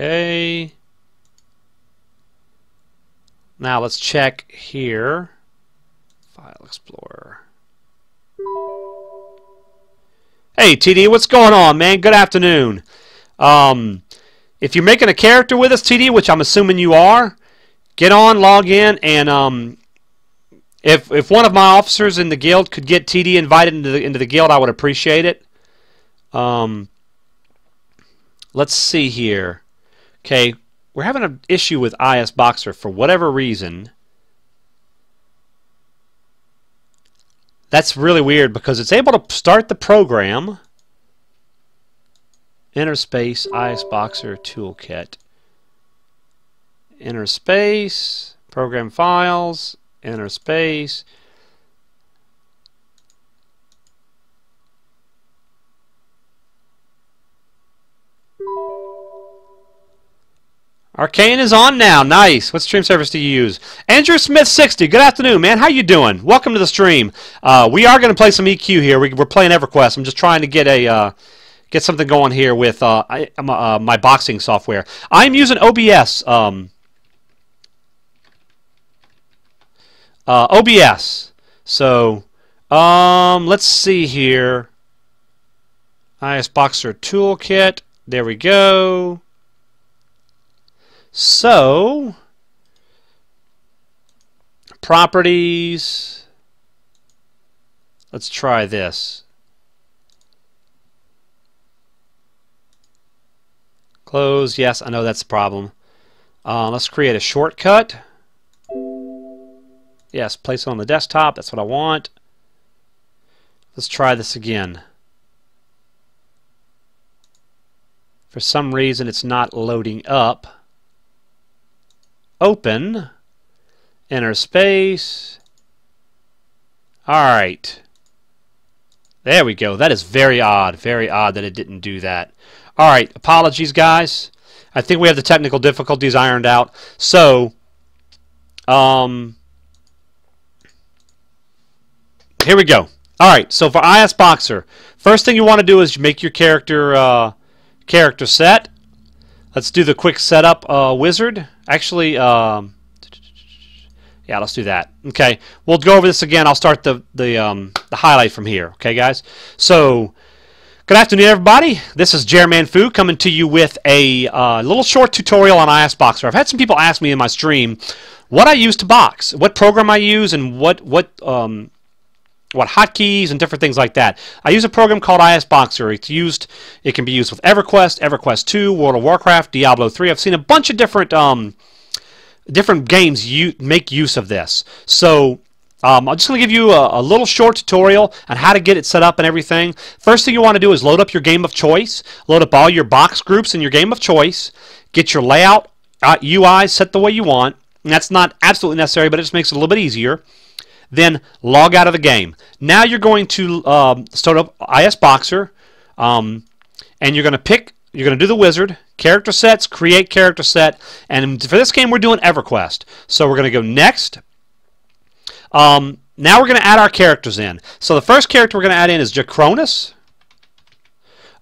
Okay. Now let's check here. File Explorer. Hey TD, what's going on, man? Good afternoon. If you're making a character with us, TD, which I'm assuming you are, get on, log in, and if one of my officers in the guild could get TD invited into the guild, I would appreciate it. Let's see here. Okay, we're having an issue with IS Boxer for whatever reason. That's really weird because it's able to start the program. Enter space IS Boxer Toolkit. Enter space program files. Enter space. Arcane is on now. Nice. What stream service do you use? Andrew Smith 60. Good afternoon, man. How you doing? Welcome to the stream. We are going to play some EQ here. We're playing EverQuest. I'm just trying to get something going here with my boxing software. I'm using OBS. OBS. So, let's see here. IS Boxer Toolkit. There we go. So, properties. Let's try this. Close. Yes, I know that's the problem. Let's create a shortcut. Yes, place it on the desktop. That's what I want. Let's try this again. For some reason, it's not loading up. Open. Enter space. Alright. There we go. That is very odd. Very odd that it didn't do that. Alright. Apologies, guys. I think we have the technical difficulties ironed out. So, here we go. Alright. So for IS Boxer, first thing you want to do is make your character set. Let's do the quick setup wizard. Actually, yeah, let's do that. Okay, we'll go over this again. I'll start the highlight from here. Okay, guys. So, good afternoon, everybody. This is Jerman Fu coming to you with a little short tutorial on IS Boxer. I've had some people ask me in my stream what I use to box, what program I use, and what hotkeys and different things like that. I use a program called IS Boxer. It can be used with EverQuest, EverQuest 2, World of Warcraft, Diablo 3. I've seen a bunch of different games make use of this. So I'm just going to give you a little short tutorial on how to get it set up and everything. First thing you want to do is load up your game of choice. Load up all your box groups in your game of choice. Get your layout, UI set the way you want. And that's not absolutely necessary, but it just makes it a little bit easier. Then log out of the game. Now you're going to start up IS Boxer, and you're going to do the wizard, character sets, create character set, and for this game we're doing EverQuest. So we're going to go next. Now we're going to add our characters in. So the first character we're going to add in is Jacronus.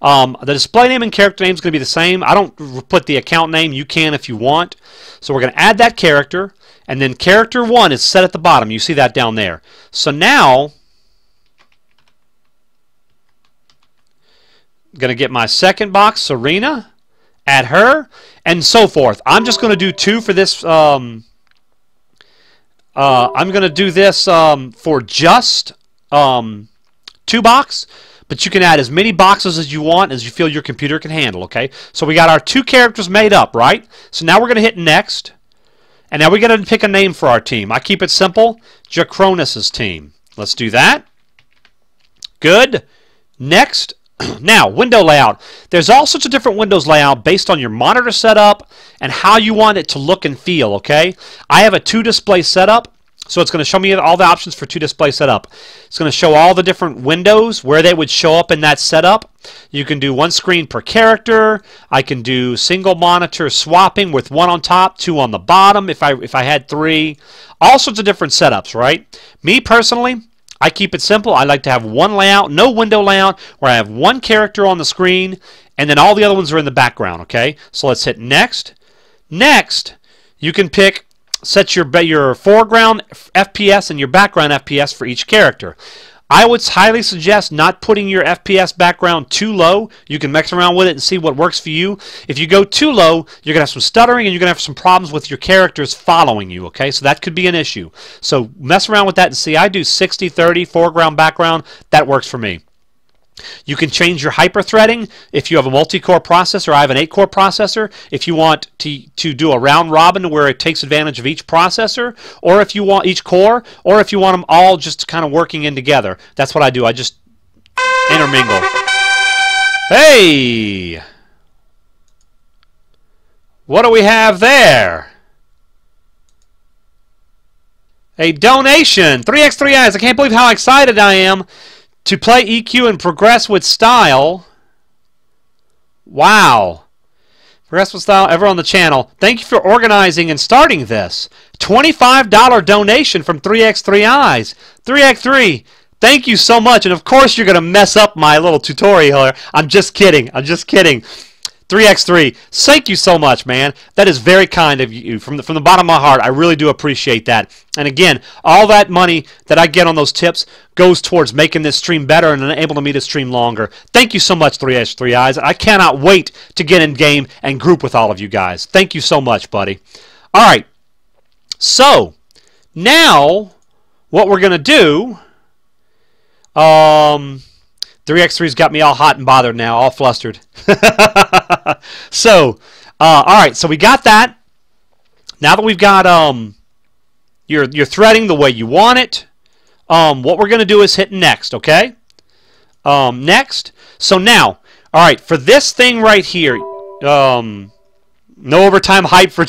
The display name and character name is going to be the same. I don't put the account name. You can if you want. So we're going to add that character. And then character 1 is set at the bottom. You see that down there. So now, I'm going to get my second box, Serena, add her, and so forth. I'm just going to do 2 for this. I'm going to do this for just 2 box, but you can add as many boxes as you want as you feel your computer can handle, okay? So we got our 2 characters made up, right? So now we're going to hit next. And now we got to pick a name for our team. I keep it simple. Jacronus' team. Let's do that. Good. Next. Now, window layout. There's all sorts of different Windows layout based on your monitor setup and how you want it to look and feel, okay? I have a 2-display setup, so it's going to show me all the options for 2-display setup. It's going to show all the different windows, where they would show up in that setup. You can do 1 screen per character. I can do single monitor swapping with 1 on top, 2 on the bottom if I had 3. All sorts of different setups, right? Me personally, I keep it simple. I like to have one layout, no window layout, where I have one character on the screen, and then all the other ones are in the background, okay? So let's hit Next. Next, you can set your foreground FPS and your background FPS for each character. I would highly suggest not putting your FPS background too low. You can mess around with it and see what works for you. If you go too low, you're going to have some stuttering and you're going to have some problems with your characters following you, okay? So that could be an issue. So mess around with that and see. I do 60-30 foreground, background. That works for me. You can change your hyper-threading if you have a multi-core processor. I have an 8-core processor. If you want to do a round robin where it takes advantage of each processor, or if you want each core, or if you want them all just kind of working in together. That's what I do. I just intermingle. Hey! What do we have there? A donation! 3x3 eyes. I can't believe how excited I am to play EQ and progress with style. Wow. Progress with style ever on the channel. Thank you for organizing and starting this. $25 donation from 3x3 eyes. 3x3, thank you so much. And of course you're going to mess up my little tutorial here. I'm just kidding. I'm just kidding. 3x3, thank you so much, man. That is very kind of you. From the bottom of my heart, I really do appreciate that. And again, all that money that I get on those tips goes towards making this stream better and enabling me to stream longer. Thank you so much, 3x3 eyes. I cannot wait to get in game and group with all of you guys. Thank you so much, buddy. All right. So, now, what we're going to do... 3x3's got me all hot and bothered now, all flustered. So, all right, so we got that. Now that we've got your threading the way you want it, what we're going to do is hit Next, okay? Next. So now, all right, for this thing right here, no overtime hype for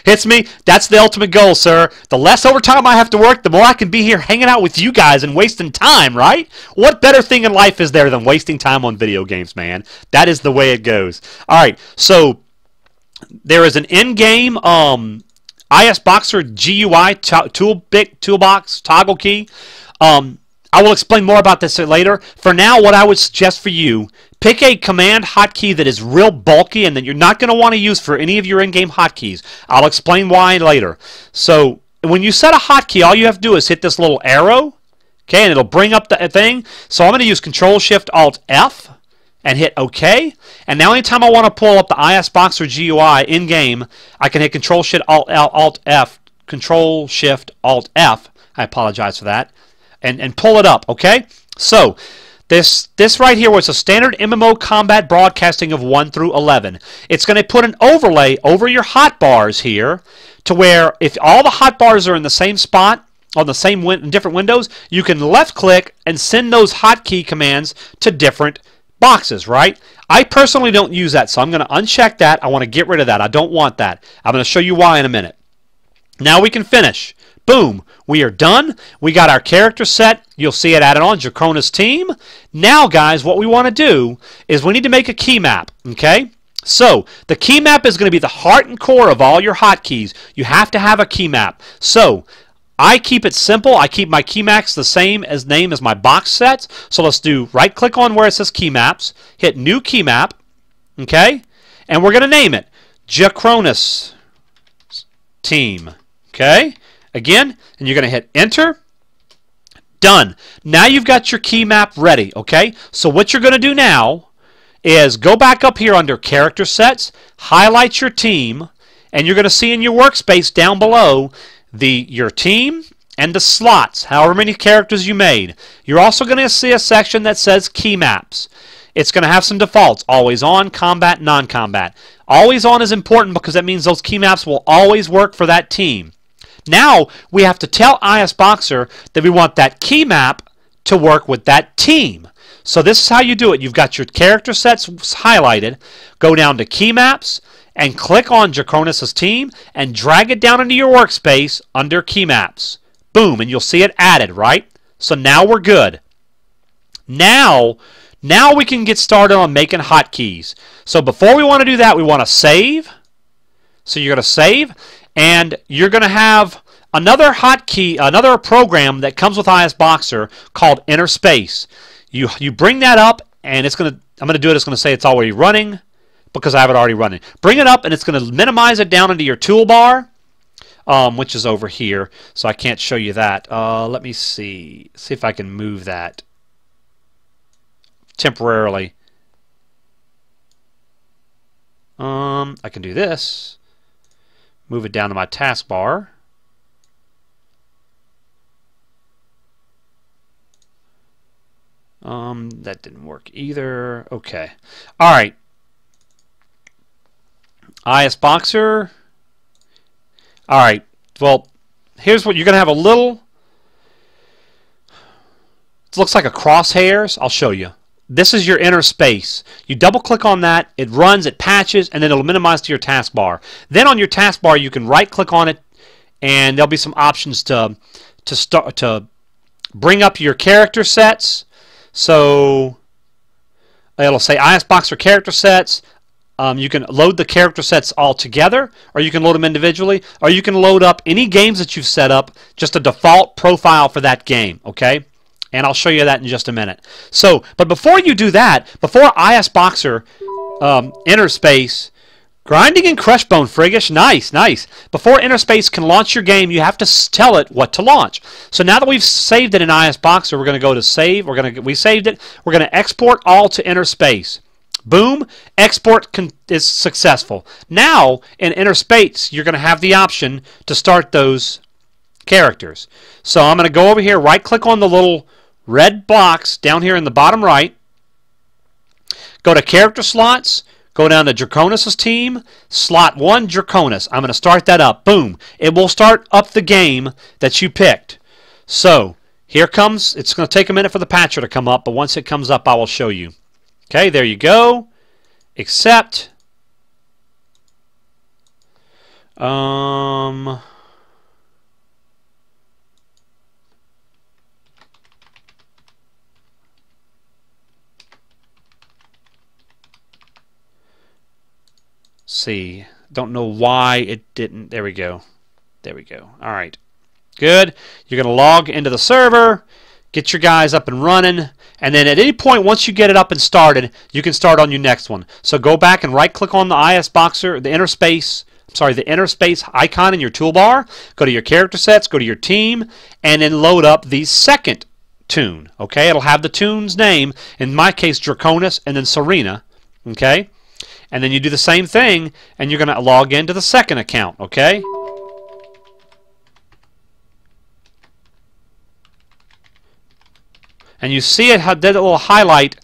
hits me. That's the ultimate goal, sir. The less overtime I have to work, the more I can be here hanging out with you guys and wasting time, right? What better thing in life is there than wasting time on video games, man? That is the way it goes. All right, so there is an in-game IS Boxer GUI toolbox toggle key. I will explain more about this later. For now, what I would suggest for you, pick a command hotkey that is real bulky and that you're not going to want to use for any of your in-game hotkeys. I'll explain why later. So when you set a hotkey, all you have to do is hit this little arrow, okay, and it'll bring up the thing. So I'm going to use Control-Shift-Alt-F and hit OK. And now anytime I want to pull up the IS Boxer GUI in-game, I can hit Control-Shift-Alt-F, Control-Shift-Alt-F. I apologize for that. And pull it up, okay? So this right here was a standard MMO combat broadcasting of 1 through 11. It's going to put an overlay over your hotbars here to where if all the hotbars are in the same spot on the same different windows, you can left click and send those hotkey commands to different boxes, right? I personally don't use that, so I'm going to uncheck that. I want to get rid of that. I don't want that. I'm going to show you why in a minute. Now we can finish. Boom. We are done. We got our character set. You'll see it added on, Jacona's team. Now, guys, what we want to do is we need to make a key map, okay? So, the key map is going to be the heart and core of all your hotkeys. You have to have a key map. So, I keep it simple. I keep my key maps the same name as my box sets. So, let's do right-click on where it says key maps, hit New Key Map, okay? And we're going to name it Jacona's team, okay? Again, and you're going to hit Enter. Done. Now you've got your key map ready, okay? So what you're going to do now is go back up here under Character Sets, highlight your team, and you're going to see in your workspace down below your team and the slots, however many characters you made. You're also going to see a section that says Key Maps. It's going to have some defaults, always on, combat, non-combat. Always on is important because that means those key maps will always work for that team. Now, we have to tell IS Boxer that we want that key map to work with that team. So this is how you do it. You've got your character sets highlighted. Go down to Key Maps and click on Jacona's team and drag it down into your workspace under Key Maps. Boom, and you'll see it added, right? So now we're good. Now we can get started on making hotkeys. So before we want to do that, we want to save. So you're going to save. And you're going to have another hotkey, another program that comes with ISBoxer called Inner Space. You bring that up, and it's gonna. I'm gonna do it. It's gonna say it's already running because I have it already running. Bring it up, and it's gonna minimize it down into your toolbar, which is over here. So I can't show you that. Let me see if I can move that temporarily. I can do this. Move it down to my taskbar. That didn't work either. Okay. All right. ISBoxer. All right. Well, here's what you're going to have a little. It looks like a crosshairs. I'll show you. This is your inner space. You double click on that, it runs, it patches, and then it'll minimize to your taskbar. Then on your taskbar you can right click on it, and there'll be some options to bring up your character sets. So it'll say ISBoxer character sets. You can load the character sets all together, or you can load them individually, or you can load up any games that you've set up, just a default profile for that game, okay? And I'll show you that in just a minute. So, but before you do that, before ISBoxer Inner Space, grinding and Crushbone, Friggish, nice, nice. Before Inner Space can launch your game, you have to tell it what to launch. So now that we've saved it in ISBoxer, we're going to go to save. We saved it. We're going to export all to Inner Space. Boom, export is successful. Now in Inner Space, you're going to have the option to start those characters. So I'm going to go over here, right click on the little red box down here in the bottom right, go to character slots, go down to Draconis' team, slot 1 Draconis. I'm going to start that up. Boom. It will start up the game that you picked. So here comes, it's going to take a minute for the patcher to come up, but once it comes up I will show you. Okay, there you go. Accept. See, don't know why it didn't. There we go. There we go. All right. Good. You're going to log into the server, get your guys up and running, and then at any point once you get it up and started, you can start on your next one. So go back and right click on the ISBoxer, the inner space icon in your toolbar, go to your character sets, go to your team, and then load up the second tune. Okay, it'll have the tune's name, in my case Draconis and then Serena. Okay, and then you do the same thing and you're going to log into the second account. Okay, and you see it, how that little highlight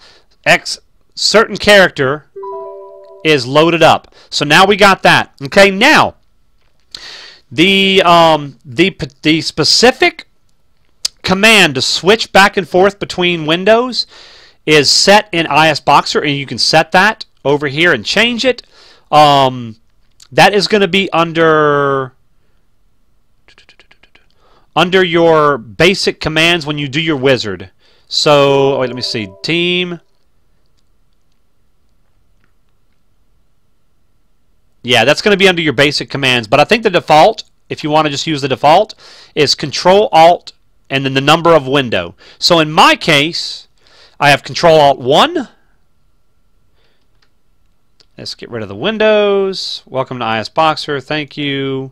X certain character is loaded up. So now we got that. Okay, now the specific command to switch back and forth between windows is set in ISBoxer, and you can set that over here and change it. That is going to be under your basic commands when you do your wizard. So wait, let me see. Team. Yeah, that's going to be under your basic commands. But I think the default, if you want to just use the default, is Control-Alt and then the number of window. So in my case, I have Control-Alt-1. Let's get rid of the windows. Welcome to ISBoxer. Thank you.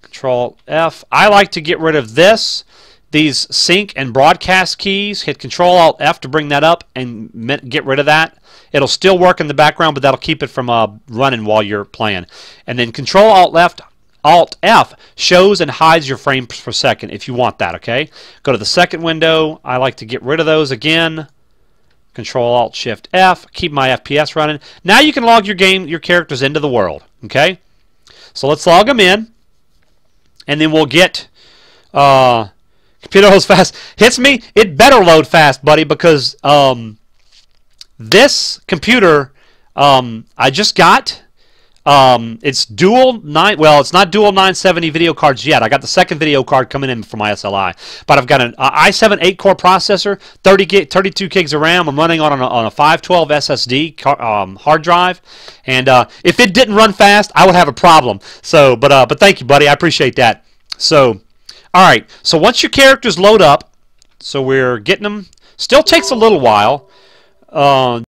Control-F. I like to get rid of this. These sync and broadcast keys. Hit Control-Alt-F to bring that up and get rid of that. It'll still work in the background, but that'll keep it from running while you're playing. And then Alt-F shows and hides your frames per second if you want that, okay? Go to the second window. I like to get rid of those again. Control-Alt-Shift-F. Keep my FPS running. Now you can log your characters into the world, okay? So let's log them in, and then we'll get... computer loads fast. Hits me. It better load fast, buddy, because this computer I just got. It's dual 9. Well, it's not dual 970 video cards yet. I got the second video card coming in from my SLI, but I've got an i7 8-core processor, 32 gigs of RAM. I'm running on a 512 SSD hard drive, and if it didn't run fast, I would have a problem. So, but thank you, buddy. I appreciate that. So. Alright, so once your characters load up, so we're getting them, still takes a little while.